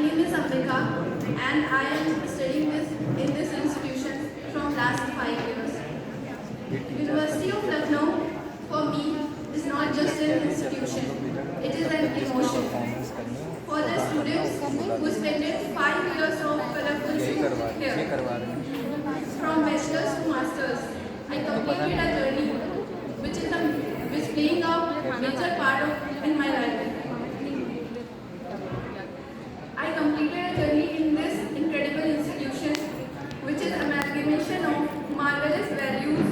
name is Ambika and I am studying in this institution from last 5 years. University of Lucknow for me is not just an institution, it is an emotion. For the students who spent 5 years of colorful school here, from bachelor's to master's, I completed a journey which playing a major part in my life. I completed a journey in this incredible institution, which is amalgamation of marvelous values,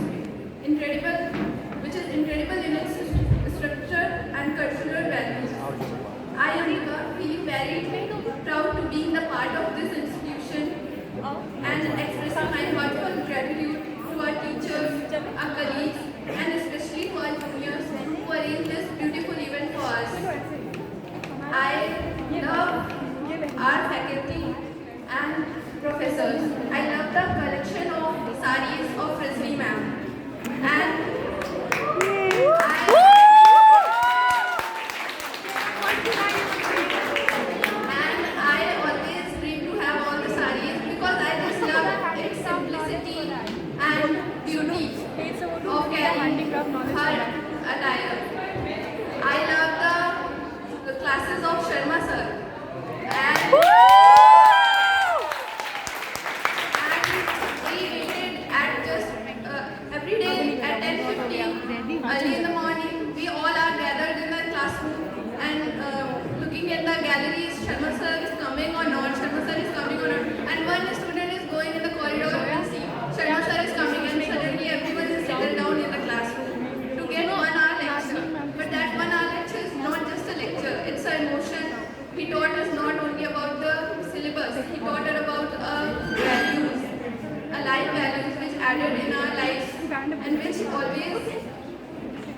which is incredible in its structure and cultural values. I am feeling very proud to be the part of this institution and expressing my heartfelt gratitude to our teachers, our colleagues, and especially to our juniors who arranged this beautiful event for us. I love our faculty and professors. I love the collection of saris of Rizvi ma'am. And I always dream to have all the saris because I just love its simplicity and beauty of carrying her attire. I love the classes of Sharma sir. And we waited at just every day at 10:15 early in the morning. We all are gathered in the classroom and looking at the galleries. Sharma sir is coming or not? Sharma sir is coming or not? And one student is going in the corridor and see Sharma sir is coming, and suddenly everyone is settled down in the classroom to get 1 hour lecture. But that 1 hour lecture is not just a lecture; it's an emotion. He taught us not only about the syllabus, he taught us about values, life values which added in our lives and which always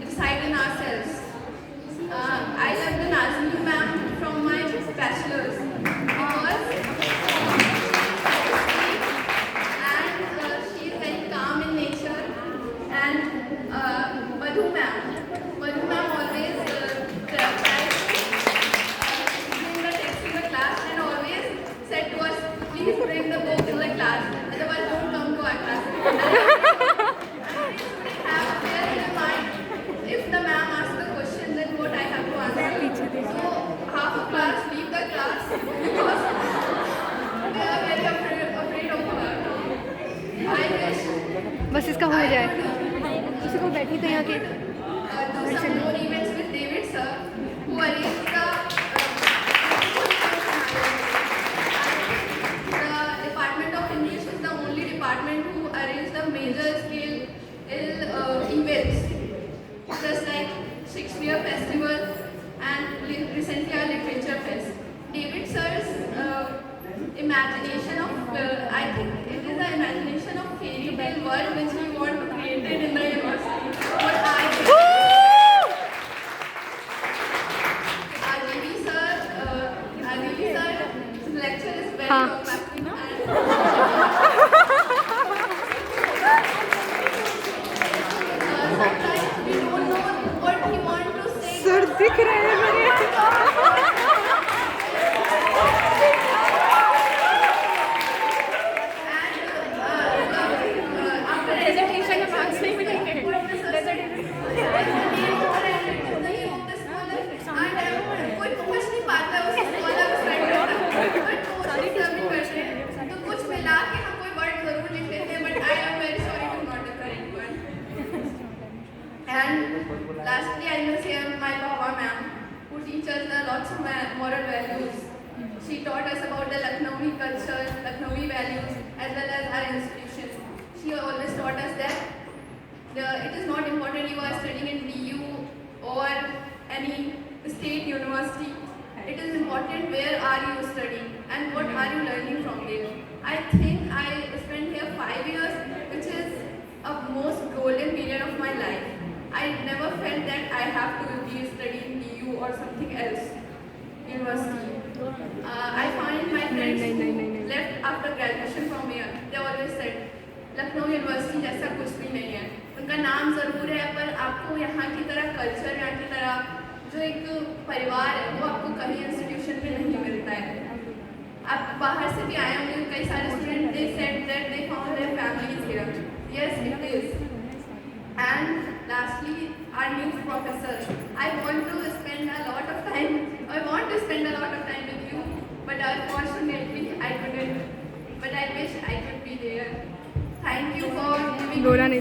reside in ourselves. I love the Nazmi ma'am from my bachelor's because she is very calm in nature, and Madhu ma'am always tries said to us, please bring the book in the class, otherwise don't come to our class. Have clear in mind, if the ma'am asks the question, then what I have to answer. So half of class leave the class because they are very afraid of her. I wish बस इसका हो जाए किसी को बैठी तो यहाँ के do some more events with David sir, who arranged the Department of English is the only department who arranged the major scale events, just like Shakespeare Festival and recently our Literature Fest. David sir's imagination of, I think it is the imagination of fairy tale world which we want to create it in the university. What I think. RGV sir, lecture is very compacting and sometimes we don't know what he wants to say. Sir दिख रहे हैं मेरे after presentation of answer कोई कुछ नहीं पाता है उसको वाला तो कुछ मिला के हम कोई वर्ड जरूर लिख लेते हैं, but I am very sorry to not the correct word. And lastly, I must say my Baba ma'am, who teaches us lots of moral values. She taught us about the Lucknowi culture, Lucknowi values, as well as our institution. She always taught us that it is not important you are studying in DU or any state university. It is important where are you studying and what are you learning from there. I think I spent here 5 years, which is a most golden period of my life. I never felt that I have to be studying DU or something else university. I find my friends who left after graduation from here, they always said, Lucknow university जैसा कुछ भी नहीं है. उनका नाम ज़रूर है, पर आपको यहाँ की तरह कल्चर, यहाँ की तरह जो एक परिवार है, वो आपको कहीं इंस्टीट्यूशन में नहीं मिलता है. बाहर से भी आए होंगे कई सारे student they said that they found their families here. Yes, it is. And lastly, our new professor. I want to spend a lot of time with you, but unfortunately I couldn't. But I wish I could be there. Thank you for giving रोना नहीं